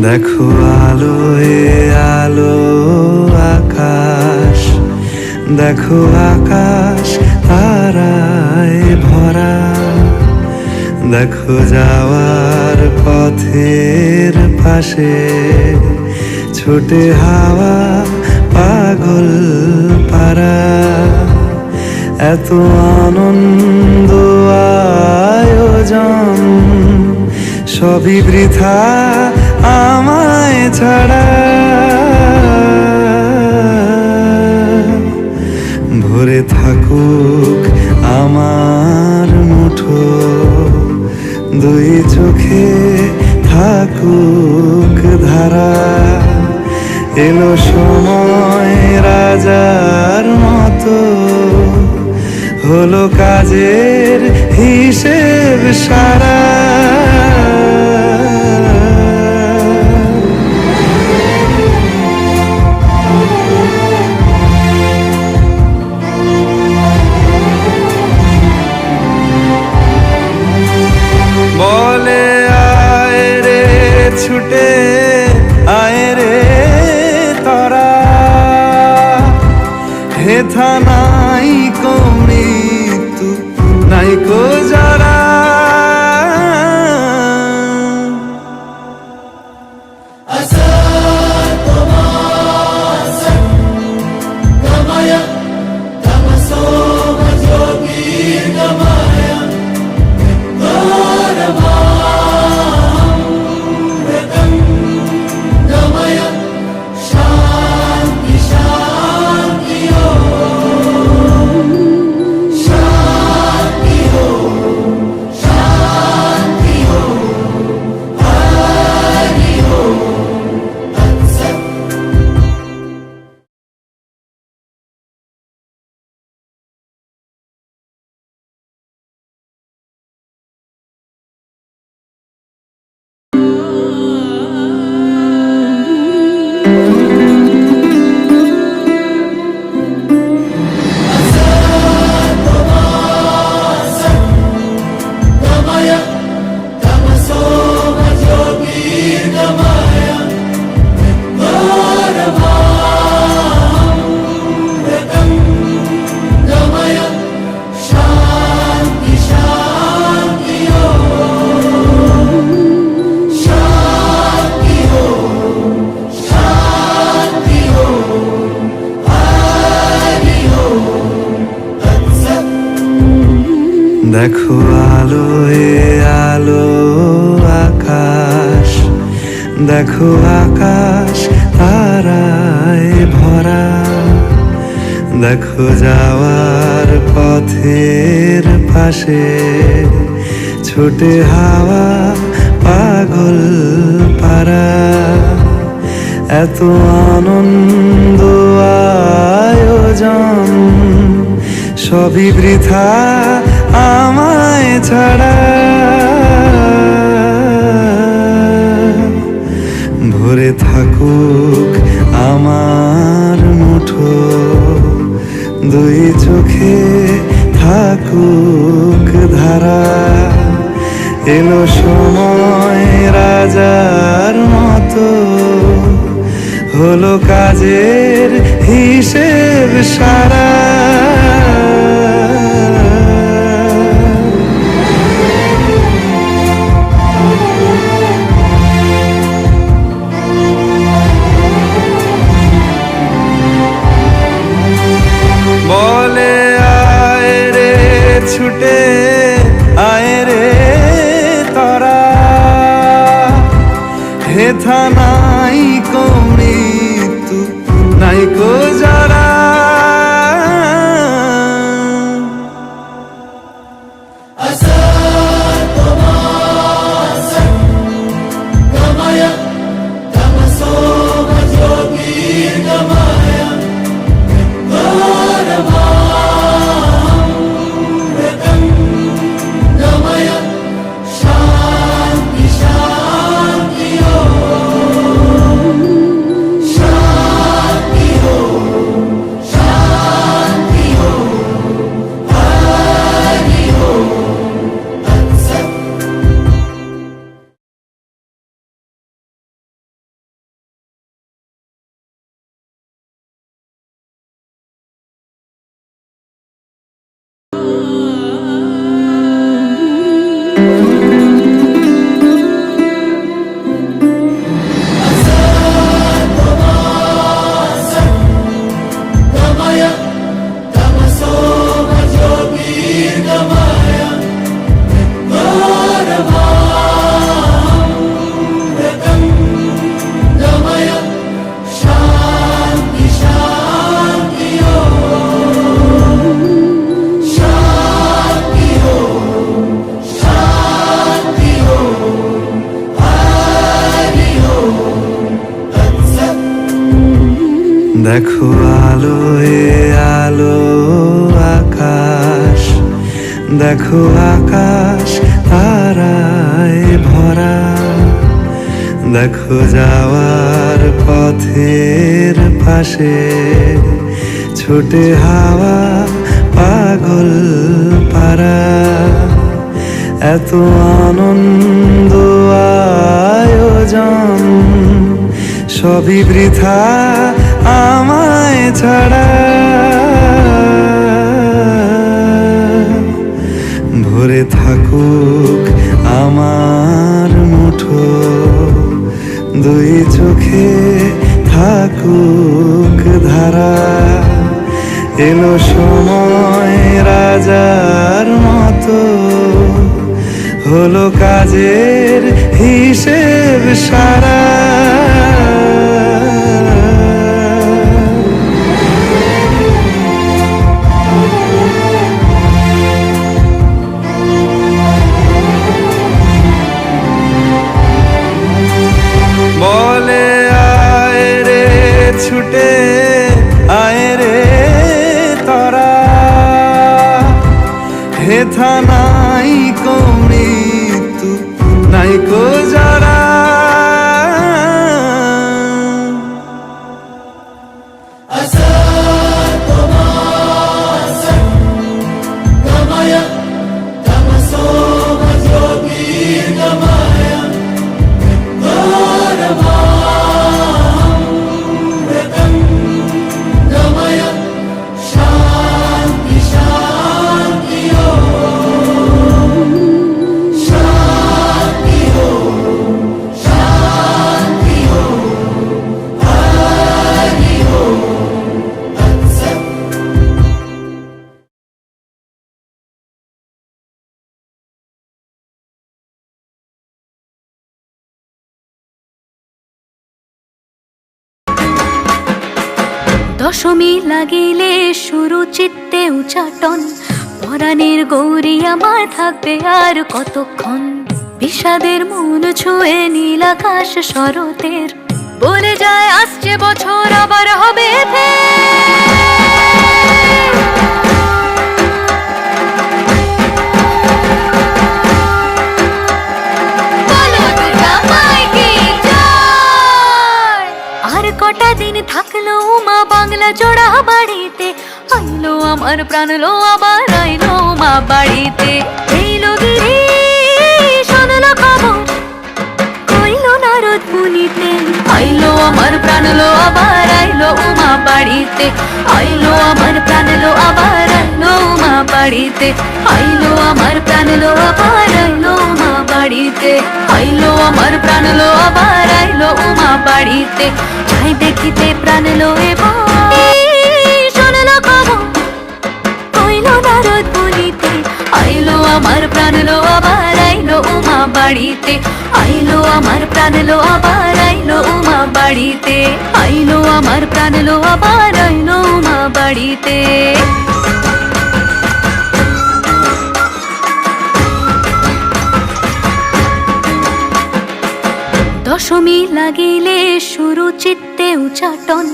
দেখো আলোয় আলো আকাশ, দেখো আকাশ তারায় ভরা, দেখো যাওয়ার পথের পাশে ছোটে হাওয়া পাগল পারা। এত আনন্দ আয়োজন সবই বৃথা আমায় ছাড়া। ভরে থাকুক আমার মুঠো, দুই চোখে থাকুক ধারা। এলো সময় রাজার মতো, হলো কাজের হিসেব সারা। বলে আয় রে ছুটে আয় রে তোরা, হেথা নাই কো মৃত্যু নাই কো যারা। দেখো আলোয় আলো আকাশ, দেখো আকাশ তারায় ভরা, দেখো যাওয়ার পথের পাশে ছোটে হাওয়া পাগল পারা। এত আনন্দ আয়োজন সবই বৃথা আমায় ছাড়া। ভরে থাকুক আমার মুঠো, দুই চোখে থাকুক ধারা। এলো সময় রাজার মতো, হলো কাজের হিসেব সারা। বলে আয় রে ছুটে আয় রে তোরা, হেথা নাই কো মৃত্যু নাই কো দেখো আলোয় আলো আকাশ, দেখো আকাশ তারায় ভরা, দেখো যাওয়ার পথের পাশে ছোটে হাওয়া পাগল পারা। এত আনন্দ আয়োজন সবই বৃথা আমায় ছাড়া। ভরে থাকুক আমার মুঠো, দুই চোখে থাকুক ধারা। এলো সময় রাজার মতো, হলো কাজের হিসেব সারা। বলে আয় রে ছুটে আয় রে তোরা, হেথা নাই কো মৃত্যু নাই কো যারা। দশমী লাগিলে শুরু চিত্তে উচাটন, পরাণের গৌরী আমার থাকবে আর কতক্ষণ। বিষাদের মন ছুঁয়ে নীল আকাশ শরতের, বলে যায় আসছে বছর আবার হবে আর কটা দিন থাকলো মা বাংলা জোড়া বাড়িতে। আইলো আমার প্রাণ লো আবার আইলো মা বাড়িতে। এইলো গিরি শোনলো খবর কইলো নারদ মুনিতে। আইলো আমার প্রাণ লো আবার আইলো মা বাড়িতে। আইলো আমার প্রাণ লো আবার আইলো মা বাড়িতে। আইলো আমার প্রাণ লো আবার আইলো মা বাড়িতে। আইলো আমার প্রাণ লো আবার আইলো মা বাড়িতে। যাই দেখিতে প্রাণ লো এবার শোনলো খবর কইলো নারদ মুনিতে। আইলো আমার প্রাণ লো আবার আইলো মা বাড়িতে। আইলো আমার প্রাণ লো আবার আইলো মা বাড়িতে। আইলো আমার প্রাণ লো আবার আইলো মা বাড়িতে। দশমী লাগিলে শুরু চিত্তে উচাটন,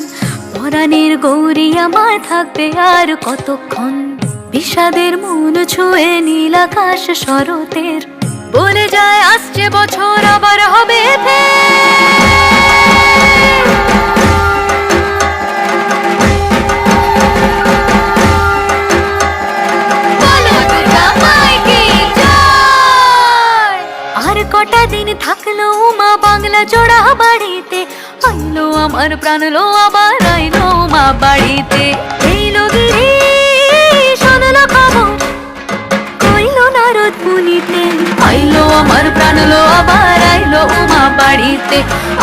পরাণের গৌরী আমার থাকবে আর কতক্ষণ। বিষাদের মন ছুঁয়ে নীল আকাশ শরতের, বলে যায় আসছে বছর আবার হবে আর কটা দিন থাকলো মা বাংলা জোড়া বাড়িতে। আইলো আমার প্রাণ লো আবার আইলো মা বাড়িতে। এইলো গিরি শোনলো খবর কইলো নারদ মুনিতে। আইলো আমার প্রাণ লো আবার আইলো মা বাড়িতে।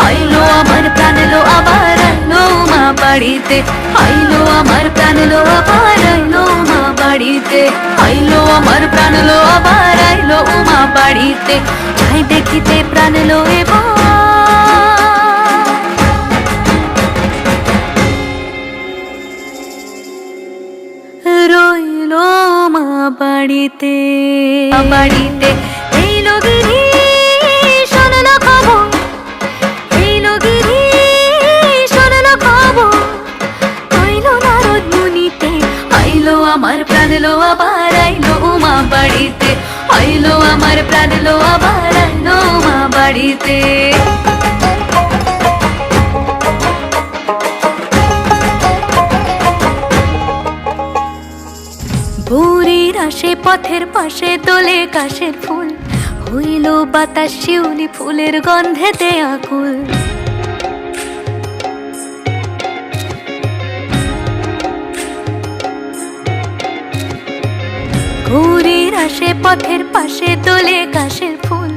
আইলো আমার প্রাণ লো আবার আইলো মা বাড়িতে। আইলো আমার প্রাণ লো আবার আইলো মা বাড়িতে। আইলো আমার প্রাণ লো আবার আইলো মা বাড়িতে। যাই দেখিতে প্রাণ লো এবার রইলো মা বাড়িতে। বাড়িতে এইলো গিরি শোনলো খবর। এইলো গিরি শোনলো খবর বাড়িতে, আইলো আমার প্রাণ লো আবার আইলো মা বাড়িতে। ভোরের আসে পথের পাশে তোলে কাশের ফুল, হইল বাতাস শিউলি ফুলের গন্ধেতে আকুল। ভোরের আসে পথের পাশে তোলে কাশের ফুল,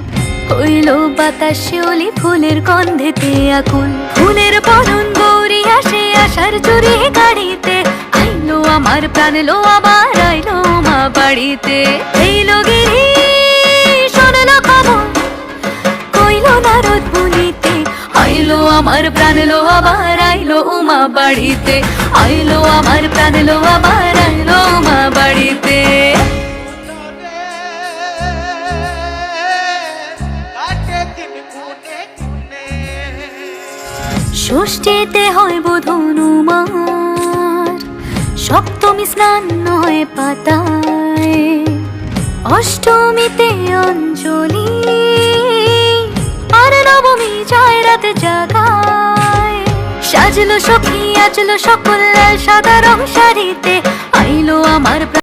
হইল বাতাস শিউলি ফুলের গন্ধেতে আকুল। ফুলের বরণ গৌরী আসে আশার চুরি গাড়িতে, আইলো আমার প্রাণ লো আবার আইলো মা বাড়িতে। এইলো গিরি শোনলো খবর, কইলো নারদ মুনিতে, আইলো আমার প্রাণ লো আবার আইলো মা বাড়িতে, আইলো আমার প্রাণ লো আবার আইলো মা বাড়িতে। ষষ্ঠীতে হয় বোধনুমার, সপ্তমী স্নান হয় পাতায়, অষ্টমীতে অঞ্জলি, আর নবমী যায় রাত জাগায়। সাজলো সখী আজলো সকল লাল সাদা রং শাড়িতে, আইলো আমার